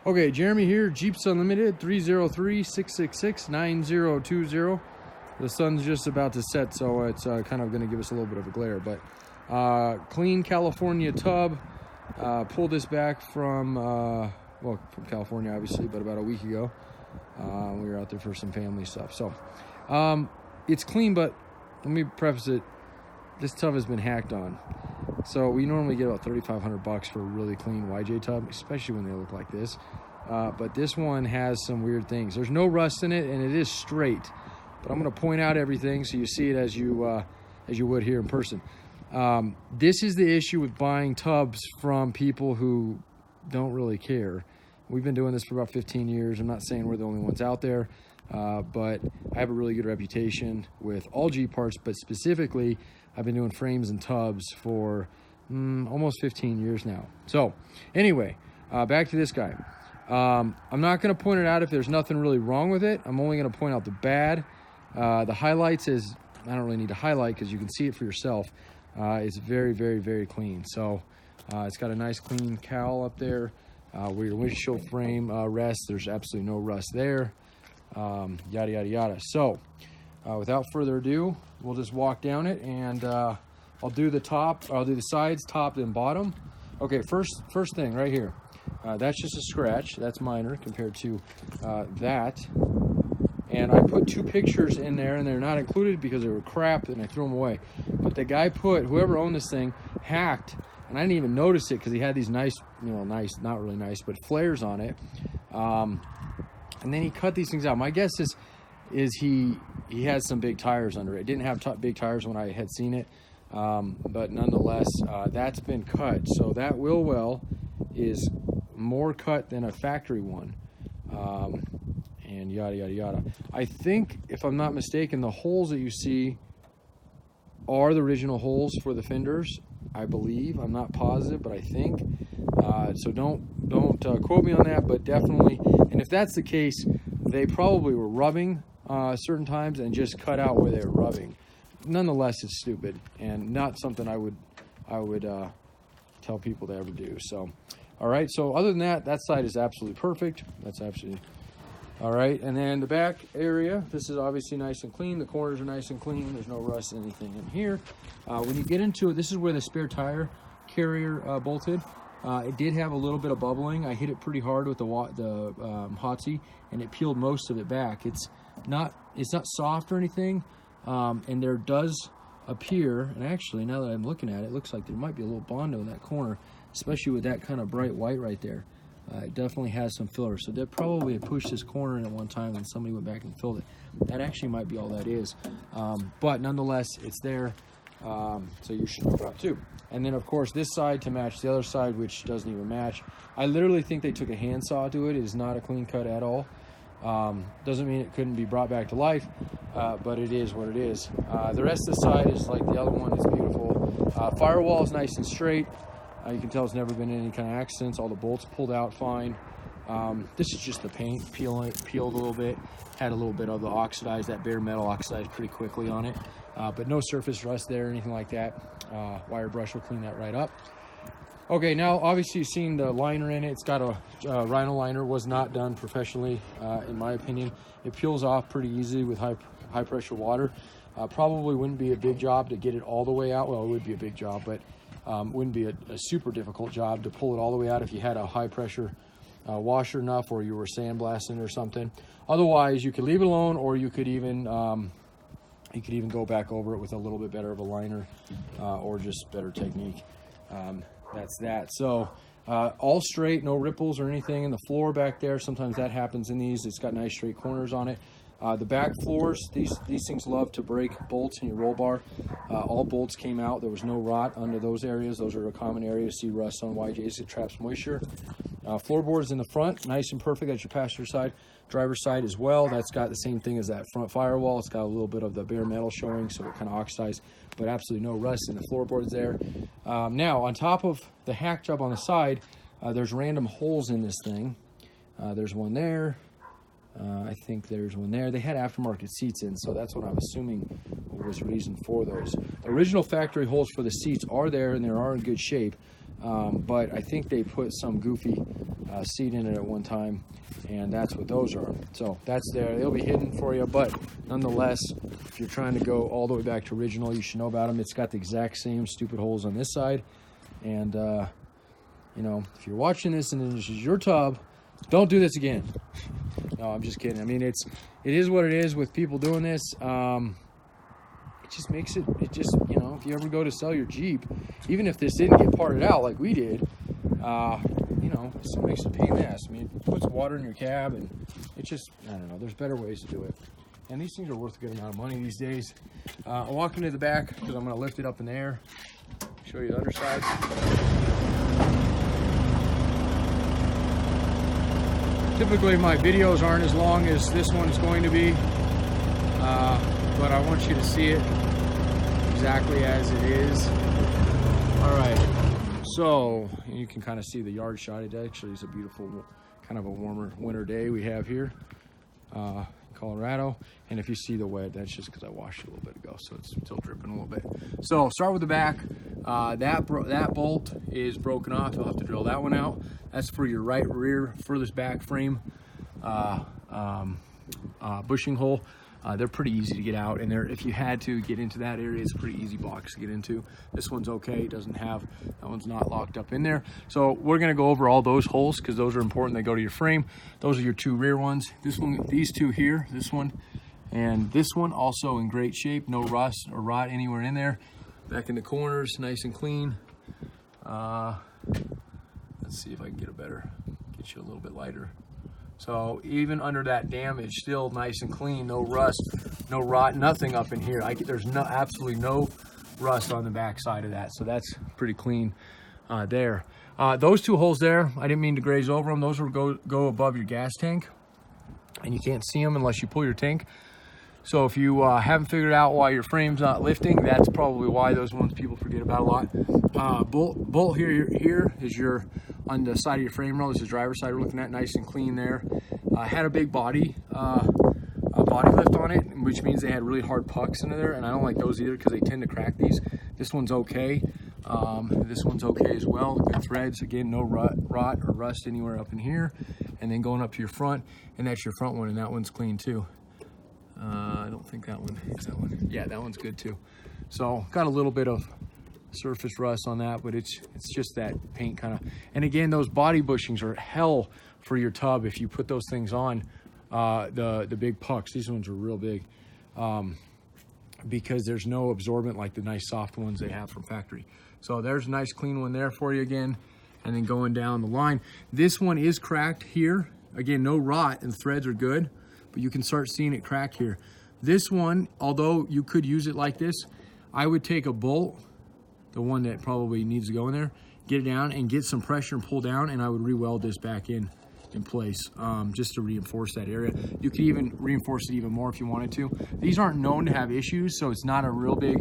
Okay, Jeremy here, Jeeps Unlimited, 303-666-9020. The sun's just about to set, so it's kind of going to give us a little bit of a glare. But clean California tub. Pulled this back from, well, from California, obviously, but about a week ago. We were out there for some family stuff. So it's clean, but let me preface it. This tub has been hacked on. So we normally get about $3,500 for a really clean YJ tub, especially when they look like this. But this one has some weird things. There's no rust in it, and it is straight. But I'm going to point out everything so you see it as you would here in person. This is the issue with buying tubs from people who don't really care. We've been doing this for about 15 years. I'm not saying we're the only ones out there, but I have a really good reputation with all Jeep parts, but specifically, I've been doing frames and tubs for almost 15 years now. So anyway, back to this guy. I'm not going to point it out if there's nothing really wrong with it. I'm only going to point out the bad. The highlights is, I don't really need to highlight because you can see it for yourself. It's very, very, very clean. So it's got a nice clean cowl up there where your windshield frame rests. There's absolutely no rust there. Yada, yada, yada. So without further ado, we'll just walk down it, and I'll do the top, I'll do the sides, top, and bottom. Okay, first thing right here. That's just a scratch. That's minor compared to that. And I put two pictures in there, and they're not included because they were crap, and I threw them away. But the guy whoever owned this thing, hacked, and I didn't even notice it because he had these nice, nice, not really nice, but flares on it. And then he cut these things out. My guess is he had some big tires under it. It didn't have big tires when I had seen it, but nonetheless, that's been cut. So that wheel well is more cut than a factory one, and yada, yada, yada. I think, if I'm not mistaken, the holes that you see are the original holes for the fenders, I believe. I'm not positive, but I think. So don't quote me on that, but definitely. And if that's the case, they probably were rubbing certain times and just cut out where they were rubbing. Nonetheless, it's stupid and not something I would tell people to ever do. So, all right. So other than that, that side is absolutely perfect. That's absolutely all right. And then the back area, this is obviously nice and clean. The corners are nice and clean. There's no rust, anything in here. When you get into it, this is where the spare tire carrier bolted. It did have a little bit of bubbling. I hit it pretty hard with the Hotsy, and it peeled most of it back. It's not soft or anything, and there does appear, and actually now that I'm looking at it, it looks like there might be a little Bondo in that corner, especially with that kind of bright white right there. It definitely has some filler, so that probably pushed this corner in at one time and somebody went back and filled it. That actually might be all that is, but nonetheless, it's there, so you should know about too. And then, of course, this side to match the other side, which doesn't even match. I literally think they took a handsaw to it. It is not a clean cut at all. Doesn't mean it couldn't be brought back to life, but it is what it is. The rest of the side is like the other one. It's beautiful. Firewall is nice and straight. You can tell it's never been any kind of accidents. All the bolts pulled out fine. This is just the paint peeled a little bit. Had a little bit of the oxidized, that bare metal oxidized pretty quickly on it. But no surface rust there or anything like that. Wire brush will clean that right up. Okay, now obviously you've seen the liner in it. It's got a Rhino liner. Was not done professionally, in my opinion. It peels off pretty easily with high pressure water. Probably wouldn't be a big job to get it all the way out. Well, it would be a big job, but wouldn't be a super difficult job to pull it all the way out if you had a high pressure washer enough, or you were sandblasting or something. Otherwise, you could leave it alone, or you could even go back over it with a little bit better of a liner, or just better technique. That's that. So all straight, no ripples or anything in the floor back there. Sometimes that happens in these. It's got nice straight corners on it. The back floors, these things love to break bolts in your roll bar. All bolts came out. There was no rot under those areas. Those are a common area to see rust on YJs. It traps moisture. Floorboards in the front, nice and perfect. That's your passenger side. Driver's side as well. That's got the same thing as that front firewall. It's got a little bit of the bare metal showing, so it kind of oxidized, but absolutely no rust in the floorboards there. Now, on top of the hack job on the side, there's random holes in this thing. There's one there. I think there's one there. They had aftermarket seats in, so that's what I'm assuming was the reason for those. Original factory holes for the seats are there, and they are in good shape. But I think they put some goofy seat in it at one time, and that's what those are. So that's there. They'll be hidden for you, but nonetheless, if you're trying to go all the way back to original, you should know about them. It's got the exact same stupid holes on this side, and you know, if you're watching this and this is your tub, don't do this again. No, I'm just kidding. I mean, it is what it is with people doing this. It just makes it just, you know, if you ever go to sell your Jeep, even if this didn't get parted out like we did, you know, it still makes it a pain in the ass. I mean, it puts water in your cab, and it just, I don't know, there's better ways to do it. And these things are worth a good amount of money these days. I'll walk into the back because I'm going to lift it up in the air, show you the other side. Typically my videos aren't as long as this one is going to be, but I want you to see it exactly as it is. All right, so you can kind of see the yard shot. It actually is a beautiful, kind of a warmer winter day we have here in Colorado. And if you see the wet, that's just because I washed it a little bit ago, so it's still dripping a little bit. So start with the back. That bolt is broken off. You'll have to drill that one out. That's for your right rear furthest back frame bushing hole. They're pretty easy to get out, and if you had to get into that area, it's a pretty easy box to get into. This one's okay. It doesn't have, that one's not locked up in there. So we're gonna go over all those holes because those are important. They go to your frame. Those are your two rear ones. This one, these two here, this one, and this one also in great shape. No rust or rot anywhere in there. Back in the corners, nice and clean. Let's see if I can get you a little bit lighter. So even under that damage, still nice and clean, no rust, no rot, nothing up in here. There's absolutely no rust on the back side of that. So that's pretty clean there. Those two holes there, I didn't mean to graze over them. Those will go above your gas tank, and you can't see them unless you pull your tank. So if you haven't figured out why your frame's not lifting, that's probably why. Those ones people forget about a lot. Bolt here is your, on the side of your frame rail. This is driver's side we're looking at, nice and clean there. Had a big body lift on it, which means they had really hard pucks into there, and I don't like those either because they tend to crack these. This one's okay. This one's okay as well. Good threads, again, no rot or rust anywhere up in here. And then going up to your front, and that's your front one, and that one's clean too. I don't think that one is that one. Yeah, that one's good too. So got a little bit of surface rust on that, but it's just that paint kind of. And again, those body bushings are hell for your tub if you put those things on. The big pucks, these ones are real big, because there's no absorbent like the nice soft ones they have from factory. So there's a nice clean one there for you again. And then going down the line, this one is cracked here. Again, no rot, and the threads are good, but you can start seeing it crack here. This one, although you could use it like this, I would take a bolt, the one that probably needs to go in there, get it down and get some pressure and pull down, and I would re-weld this back in place, just to reinforce that area. You could even reinforce it even more if you wanted to. These aren't known to have issues, so it's not a real big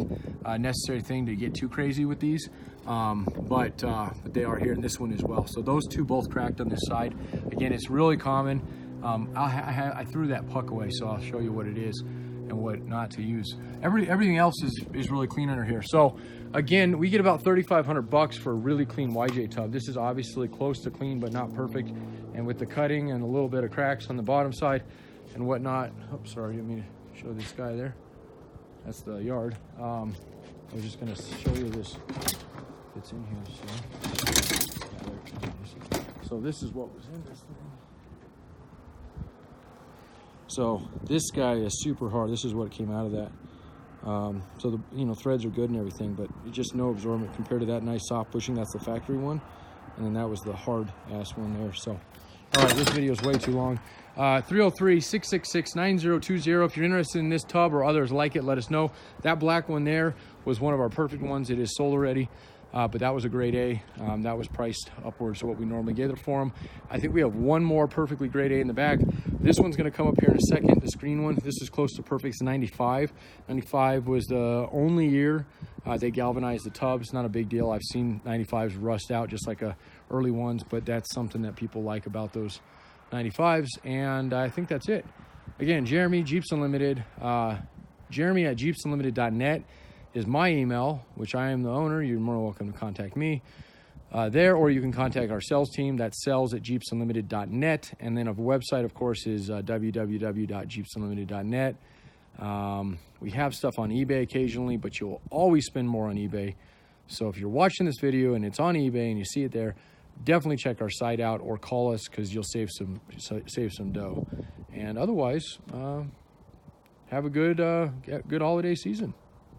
necessary thing to get too crazy with these, but they are here in this one as well. So those two both cracked on this side. Again, it's really common. I threw that puck away, so I'll show you what it is and what not to use. Everything else is really clean under here. So again, we get about $3,500 for a really clean YJ tub. This is obviously close to clean, but not perfect. And with the cutting and a little bit of cracks on the bottom side and whatnot. Oops, sorry, I didn't mean to show this guy there. That's the yard. I was just gonna show you this. It's in here, so this is what was in this thing. So this guy is super hard. This is what came out of that. So the threads are good and everything, but just no absorbent compared to that nice soft bushing. That's the factory one, and then that was the hard ass one there. So, all right, this video is way too long. 303-666-9020. If you're interested in this tub or others like it, let us know. That black one there was one of our perfect ones. It is sold already. But that was a grade A. That was priced upwards to what we normally get it for them. I think we have one more perfectly grade A in the back. This one's going to come up here in a second, the screen one. This is close to perfect. It's 95. 95 was the only year they galvanized the tubs. Not a big deal. I've seen 95s rust out just like early ones, but that's something that people like about those 95s. And I think that's it. Again, Jeremy, Jeeps Unlimited. Jeremy at jeepsunlimited.net is my email, which I am the owner. You're more welcome to contact me. there, or you can contact our sales team. That's sales@jeepsunlimited.net. And then our website, of course, is www.jeepsunlimited.net. We have stuff on eBay occasionally, but you'll always spend more on eBay. So if you're watching this video and it's on eBay and you see it there, definitely check our site out or call us, because you'll save some dough. And otherwise, have a good holiday season.